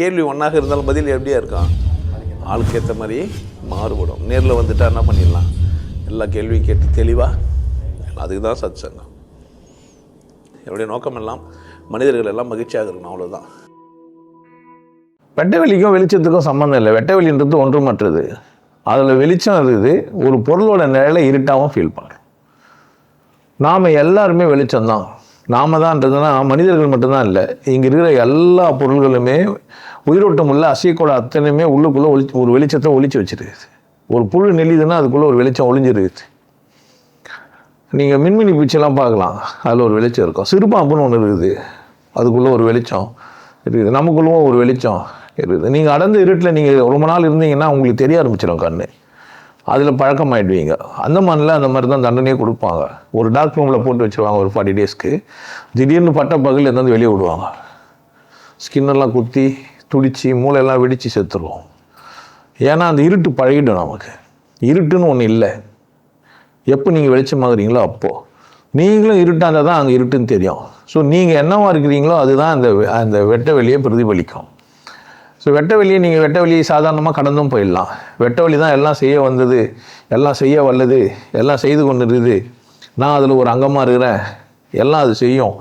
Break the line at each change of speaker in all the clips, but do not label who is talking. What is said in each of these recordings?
கேள்வி ஒன்றாக இருந்தாலும் பதில் எப்படியா இருக்கான், ஆளுக்கு ஏற்ற மாதிரி மாறுபடும். நேரில் வந்துட்டால் என்ன பண்ணிடலாம், எல்லா கேள்வியும் கேட்டு தெளிவாக. அதுக்கு தான் சத் சங்கம். என்னுடைய நோக்கம் எல்லாம் மனிதர்கள் எல்லாம் மகிழ்ச்சியாக இருக்கணும், அவ்வளோதான்.
வெட்ட வெளிக்கும் வெளிச்சத்துக்கும் சம்மந்தம் இல்லை. வெட்ட வெளின்றது ஒன்றுமற்றது. அதில் வெளிச்சம் இருக்குது. ஒரு பொருளோட நிலையில இருட்டாகவும் ஃபீல் பண்ணுறோம். நாம் எல்லாருமே வெளிச்சம்தான். நாம தான்ன்றதுனா மனிதர்கள் மட்டும்தான் இல்லை, இங்கே இருக்கிற எல்லா பொருள்களுமே உயிரோட்டம் உள்ள அசையக்கூட அத்தனையுமே உள்ளுக்குள்ளே ஒரு வெளிச்சத்தை ஒழிச்சு வச்சுருக்குது. ஒரு புழு நெல்லிதுன்னா அதுக்குள்ளே ஒரு வெளிச்சம் ஒளிஞ்சிருக்குது. நீங்கள் மின்மினி பூச்சியெல்லாம் பார்க்கலாம், அதில் ஒரு வெளிச்சம் இருக்கும். சிறுபாம்புன்னு ஒன்று இருக்குது, அதுக்குள்ளே ஒரு வெளிச்சம் இருக்குது. நமக்குள்ளவும் ஒரு வெளிச்சம் இருக்குது. நீங்கள் அடர்ந்த இருட்டில் நீங்கள் ரொம்ப நாள் இருந்தீங்கன்னா உங்களுக்கு தெரிய ஆரம்பிச்சிடும் கண். அதில் பழக்கமாயிடுவீங்க. அந்த மாதிரி தான் தண்டனையே கொடுப்பாங்க. ஒரு டார்க் ரூமில் போட்டு வச்சுருவாங்க ஒரு 40 டேஸ்க்கு. திடீர்னு பட்ட பகல் எதாவது வெளியே விடுவாங்க. ஸ்கின்னெல்லாம் குத்தி துடித்து மூளையெல்லாம் வெடித்து செத்துருவோம். ஏன்னா அந்த இருட்டு பழகிடும் நமக்கு. இருட்டுன்னு ஒன்று இல்லை. எப்போ நீங்கள் வெளிச்சமாகறீங்களோ அப்போது. நீங்களும் இருட்டாக இருந்தால் தான் அங்கே இருட்டுன்னு தெரியும். ஸோ நீங்கள் என்னவா இருக்கிறீங்களோ அதுதான் அந்த வெட்ட வெளியை பிரதிபலிக்கும். ஸோ வெட்ட வெளியை நீங்கள் வெட்ட வெளியை சாதாரணமாக கடந்தும் போயிடலாம். வெட்ட வெளி தான் எல்லாம் செய்ய வந்தது, எல்லாம் செய்ய வல்லது, எல்லாம் செய்து கொண்டு இருக்குது, நான் அதில் ஒரு அங்கமாக இருக்கிறேன், எல்லாம் அது செய்யும்,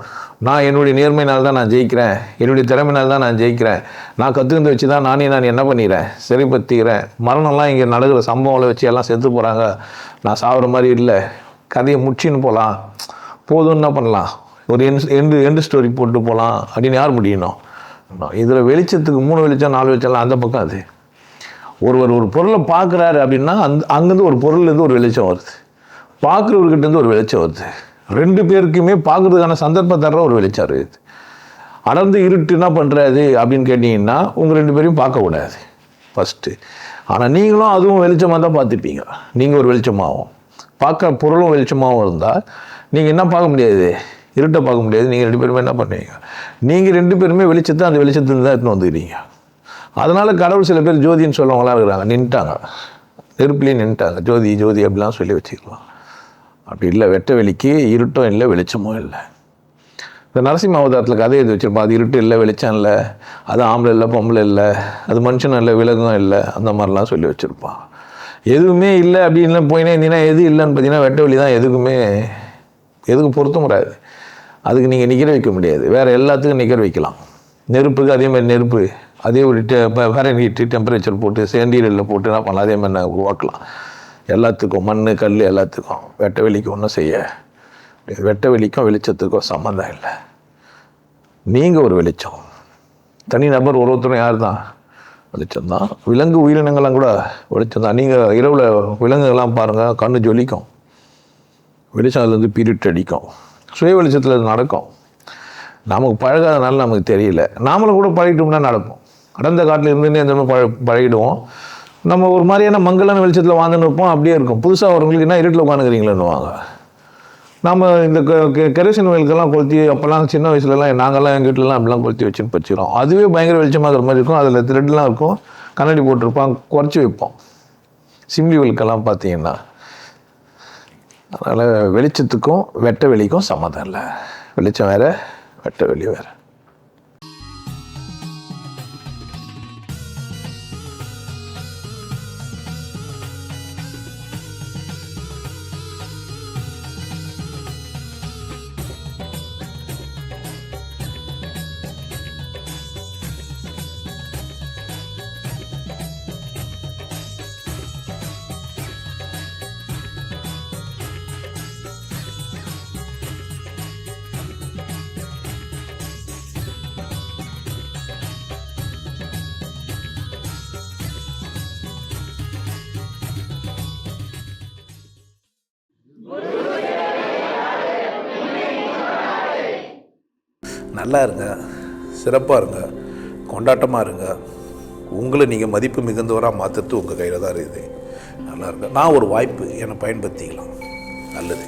நான் என்னுடைய நேர்மையினால் தான் நான் ஜெயிக்கிறேன், என்னுடைய திறமையினால் தான் நான் ஜெயிக்கிறேன், நான் கற்றுக்கிட்டு வச்சு தான் நான் என்ன பண்ணிக்கிறேன், சரிப்படுத்திக்கிறேன், மரணம்லாம் இங்கே நடக்கிற சம்பவங்களை வச்சு எல்லாம் செத்து போகிறாங்க, நான் சாப்பிட்ற மாதிரி இல்லை, கதையை முடிச்சின்னு போகலாம், போதும்னு என்ன பண்ணலாம், ஒரு எண்டு ஸ்டோரி போட்டு போகலாம் அப்படின்னு யார் முடியணும். இதில் வெளிச்சத்துக்கு 3 வெளிச்சம் 4 வெளிச்சம்லாம் அந்த பக்கம். அது ஒருவர் ஒரு பொருளை பார்க்குறாரு அப்படின்னா அங்கேருந்து ஒரு பொருள்லேருந்து ஒரு வெளிச்சம் வருது, பார்க்குறவர்கிட்டேருந்து ஒரு வெளிச்சம் வருது. 2 பேருக்குமே பார்க்குறதுக்கான சந்தர்ப்பம் தர்ற ஒரு வெளிச்சம் இருக்குது. அடர்ந்து இருட்டு என்ன பண்ணுறாது அப்படின்னு கேட்டிங்கன்னா உங்கள் 2 பேரையும் பார்க்கக்கூடாது ஃபஸ்ட்டு. ஆனால் நீங்களும் அதுவும் வெளிச்சமாக தான் பார்த்துப்பீங்க. நீங்கள் ஒரு வெளிச்சமாகவும் பார்க்குற பொருளும் வெளிச்சமாகவும் இருந்தால் நீங்கள் என்ன பார்க்க முடியாது, இருட்டை பார்க்க முடியாது. நீங்கள் 2 பேருமே என்ன பண்ணுவீங்க, நீங்கள் 2 பேருமே வெளிச்சத்தை அந்த வெளிச்சத்துலேருந்து தான் எடுத்துன்னு வந்துக்கிறீங்க. அதனால் கடவுள் சில பேர் ஜோதின்னு சொல்லவங்களாம் இருக்கிறாங்க, நின்ட்டாங்க, நெருப்புலேயே நின்ட்டாங்க, ஜோதி ஜோதி அப்படிலாம் சொல்லி வச்சுக்கலாம். அப்படி இல்லை. வெட்ட வெளிக்கு இருட்டும் இல்லை வெளிச்சமும் இல்லை. இந்த நரசிம்ம அவதாரத்தில் கதை எழுதி வச்சுருப்போம். அது இருட்டு இல்லை வெளிச்சம் இல்லை, அது ஆம்பளை இல்லை பொம்பளை இல்லை, அது மனுஷனும் இல்லை விலகும் இல்லை, அந்த மாதிரிலாம் சொல்லி வச்சுருப்பான். எதுவுமே இல்லை அப்படின்னு போயினே இருந்தீங்கன்னா எது இல்லைன்னு பார்த்தீங்கன்னா வெட்ட வெளி தான் எதுக்கும் பொருத்த முடியாது. அதுக்கு நீங்கள் நிற்கிற வைக்க முடியாது. வேறு எல்லாத்துக்கும் நிற்கிற வைக்கலாம். நெருப்புக்கு அதேமாதிரி நெருப்பு அதே ஒரு ஃபேரன்ஹீட் டெம்பரேச்சர் போட்டு சென்டிகிரேடில் போட்டு என்ன பண்ணலாம், அதே மாதிரி நான் உருவாக்கலாம். எல்லாத்துக்கும் மண் கல் எல்லாத்துக்கும். வெட்ட வெளிக்கு ஒன்றும் செய்ய, வெட்ட வெளிக்கும் வெளிச்சத்துக்கும் சம்மந்தம் இல்லை. நீங்கள் ஒரு வெளிச்சம். தனி நபர் ஒருத்தரும் யார் தான் வெளிச்சம்தான். விலங்கு உயிரினங்கள்லாம் கூட வெளிச்சம் தான். நீங்கள் இரவில் விலங்குகள்லாம் பாருங்கள், கண்ணு ஜொலிக்கும், வெளிச்சம் அதுலேருந்து பீரிட்டு அடிக்கும், சுய வெளிச்சத்தில் அது நடக்கும். நமக்கு பழகாதனால நமக்கு தெரியல. நாமளும் கூட பழகிட்டோம்னா நடப்போம். அடர்ந்த காட்டில் இருந்துன்னு எந்த பழகிடுவோம். நம்ம ஒரு மாதிரியான மங்கலான வெளிச்சத்தில் வாழ்ந்துன்னு இருப்போம். அப்படியே இருக்கும். புதுசாக வரவங்களுக்கு என்ன இருட்டில் உட்காந்துக்கிறீங்களேன்னுவாங்க. நம்ம இந்த கெரோசின் வயலுக்கெல்லாம் கொளுத்தி அப்போல்லாம் சின்ன வயசுலலாம் நாங்கள்லாம் எங்கள் வீட்டிலலாம் அப்படிலாம் கொளுத்தி வச்சுன்னு வச்சுக்கிறோம். அதுவே பயங்கர வெளிச்சமாக இருக்கிற மாதிரி இருக்கும். அதில் த்ரெட்லாம் இருக்கும், கண்ணாடி போட்டிருப்பான், குறைச்சி வைப்போம். சிம்லி வயலுக்கெல்லாம் பார்த்தீங்கன்னா. அதனால் வெளிச்சத்துக்கும் வெட்ட வெளிக்கும் சம்மந்தம் இல்லை. வெளிச்சம் வேறு, வெட்ட வெளி வேறு.
நல்லா இருங்க, சிறப்பாக இருங்க, கொண்டாட்டமாக இருங்க. உங்களை நீங்கள் மதிப்பு மிகுந்தவராக மாற்றுறது உங்கள் கையில் தான் இருக்குது. நல்லா இருங்க. நான் ஒரு வாய்ப்பு என்னை பயன்படுத்திக்கலாம். நல்லது.